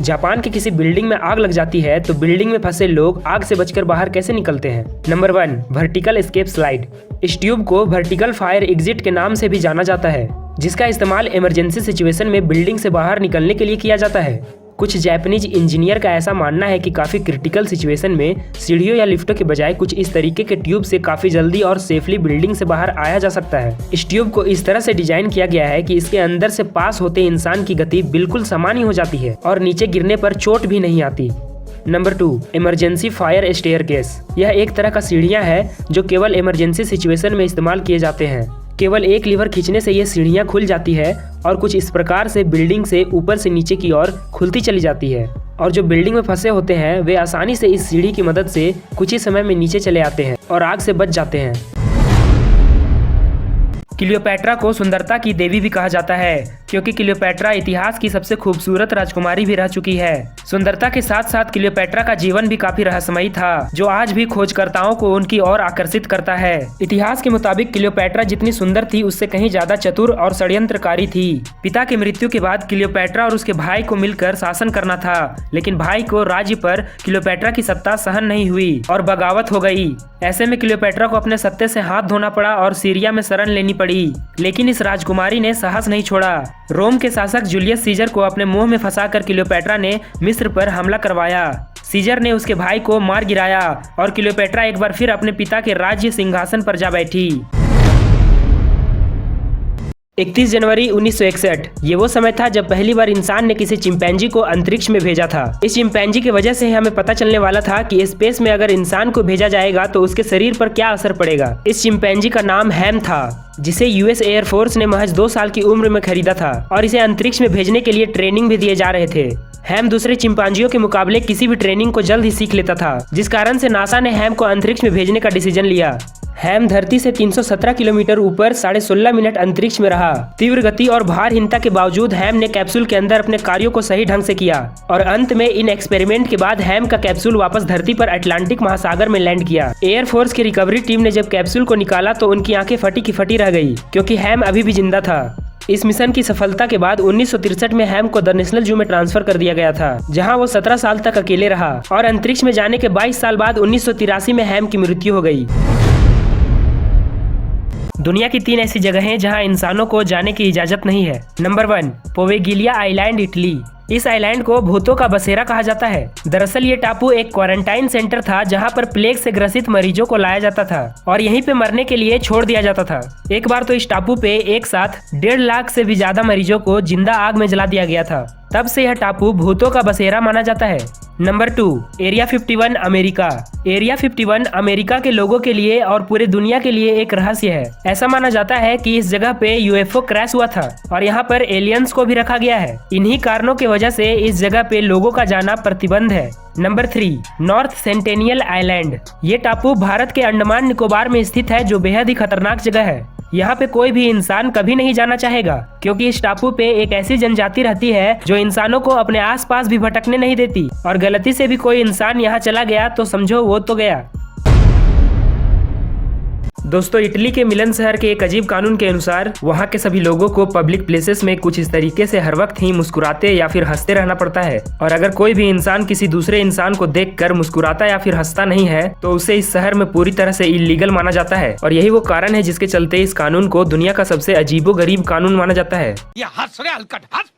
Japan की किसी building में आग लग जाती है तो बिल्डिंग में फंसे लोग आग से बचकर बाहर कैसे निकलते हैं? Number 1, vertical escape slide. इस ट्यूब को वर्टिकल फायर एग्जिट के नाम से भी जाना जाता है, जिसका इस्तेमाल इमरजेंसी सिचुएशन में बिल्डिंग से बाहर निकलने के लिए किया जाता है। कुछ जापानीज इंजीनियर का ऐसा मानना है कि काफ़ी क्रिटिकल सिचुएशन में सीढ़ियों या लिफ्टों के बजाय कुछ इस तरीके के ट्यूब से काफ़ी जल्दी और सेफली बिल्डिंग से बाहर आया जा सकता है। इस ट्यूब को इस तरह से डिजाइन किया गया है कि इसके अंदर से पास होते इंसान की गति बिल्कुल सामान्य हो जाती है और नीचे गिरने पर चोट भी नहीं आती। Number 2, emergency fire staircase. यह एक तरह का सीढ़ियाँ है जो केवल इमरजेंसी सिचुएशन में इस्तेमाल किए जाते हैं। केवल एक लीवर खींचने से ये सीढ़ियाँ खुल जाती है और कुछ इस प्रकार से बिल्डिंग से ऊपर से नीचे की ओर खुलती चली जाती है, और जो बिल्डिंग में फंसे होते हैं वे आसानी से इस सीढ़ी की मदद से कुछ ही समय में नीचे चले आते हैं और आग से बच जाते हैं। क्लियोपैट्रा को सुंदरता की देवी भी कहा जाता है, क्योंकि क्लियोपैट्रा इतिहास की सबसे खूबसूरत राजकुमारी भी रह चुकी है। सुंदरता के साथ साथ क्लियोपैट्रा का जीवन भी काफी रहस्यमयी था, जो आज भी खोजकर्ताओं को उनकी ओर आकर्षित करता है। इतिहास के मुताबिक क्लियोपैट्रा जितनी सुंदर थी उससे कहीं ज्यादा चतुर और षड्यंत्रकारी थी। पिता की मृत्यु के बाद क्लियोपैट्रा और उसके भाई को मिलकर शासन करना था, लेकिन भाई को राज्य पर क्लियोपैट्रा की सत्ता सहन नहीं हुई और बगावत हो गई। ऐसे में क्लियोपैट्रा को अपने सत्ते से हाथ धोना पड़ा और सीरिया में शरण लेनी पड़ी, लेकिन इस राजकुमारी ने साहस नहीं छोड़ा। रोम के शासक जूलियस सीजर को अपने मुंह में फंसाकर क्लियोपैट्रा ने मिस्र पर हमला करवाया। सीजर ने उसके भाई को मार गिराया और क्लियोपैट्रा एक बार फिर अपने पिता के राज्य सिंहासन पर जा बैठी। 31 जनवरी 1961 ये वो समय था जब पहली बार इंसान ने किसी चिंपैंजी को अंतरिक्ष में भेजा था। इस चिंपैंजी की वजह से हमें पता चलने वाला था कि स्पेस में अगर इंसान को भेजा जाएगा तो उसके शरीर पर क्या असर पड़ेगा। इस चिंपैंजी का नाम हैम था, जिसे यूएस एयरफोर्स ने महज 2 साल की उम्र में खरीदा था और इसे अंतरिक्ष में भेजने के लिए ट्रेनिंग भी दिए जा रहे थे। हैम दूसरे चिंपांजियों के मुकाबले किसी भी ट्रेनिंग को जल्द ही सीख लेता था, जिस कारण से नासा ने हैम को अंतरिक्ष में भेजने का डिसीजन लिया। हैम धरती से 317 किलोमीटर ऊपर 16.5 मिनट अंतरिक्ष में रहा। तीव्र गति और भारहीनता के बावजूद हैम ने कैप्सूल के अंदर अपने कार्यों को सही ढंग से किया और अंत में इन एक्सपेरिमेंट के बाद हैम का कैप्सूल वापस धरती पर अटलांटिक महासागर में लैंड किया। एयरफोर्स की रिकवरी टीम ने जब कैप्सूल को निकाला तो उनकी आंखें फटी की फटी रह गई, क्योंकि हैम अभी भी जिंदा था। इस मिशन की सफलता के बाद 1963 में हैम को द नेशनल जू में ट्रांसफर कर दिया गया था, जहां वो 17 साल तक अकेले रहा और अंतरिक्ष में जाने के 22 साल बाद 1983 में हैम की मृत्यु हो गई। दुनिया की 3 ऐसी जगह हैं जहां इंसानों को जाने की इजाजत नहीं है। Number 1, Poveglia island, Italy. इस आइलैंड को भूतों का बसेरा कहा जाता है। दरअसल ये टापू एक क्वारंटाइन सेंटर था जहां पर प्लेग से ग्रसित मरीजों को लाया जाता था और यहीं पे मरने के लिए छोड़ दिया जाता था। एक बार तो इस टापू पे एक साथ 1.5 लाख से भी ज्यादा मरीजों को जिंदा आग में जला दिया गया था। तब से यह टापू भूतों का बसेरा माना जाता है। Number 2, area 51, America. Area 51 America के लोगों के लिए और पूरे दुनिया के लिए एक रहस्य है। ऐसा माना जाता है कि इस जगह पे यूएफओ क्रैश हुआ था और यहाँ पर एलियंस को भी रखा गया है। इन्हीं कारणों की वजह से इस जगह पे लोगों का जाना प्रतिबंध है। Number 3, north centennial island. ये टापू भारत के अंडमान निकोबार में स्थित है, जो बेहद ही खतरनाक जगह है। यहाँ पे कोई भी इंसान कभी नहीं जाना चाहेगा, क्योंकि इस टापू पे एक ऐसी जनजाति रहती है जो इंसानों को अपने आसपास भी भटकने नहीं देती, और गलती से भी कोई इंसान यहाँ चला गया तो समझो वो तो गया। दोस्तों, इटली के मिलन शहर के एक अजीब कानून के अनुसार वहाँ के सभी लोगों को पब्लिक प्लेसेस में कुछ इस तरीके से हर वक्त ही मुस्कुराते या फिर हंसते रहना पड़ता है, और अगर कोई भी इंसान किसी दूसरे इंसान को देखकर मुस्कुराता या फिर हंसता नहीं है तो उसे इस शहर में पूरी तरह से इलीगल माना जाता है। और यही वो कारण है जिसके चलते इस कानून को दुनिया का सबसे अजीबोगरीब कानून माना जाता है। ये हंस रहे हलकट हंस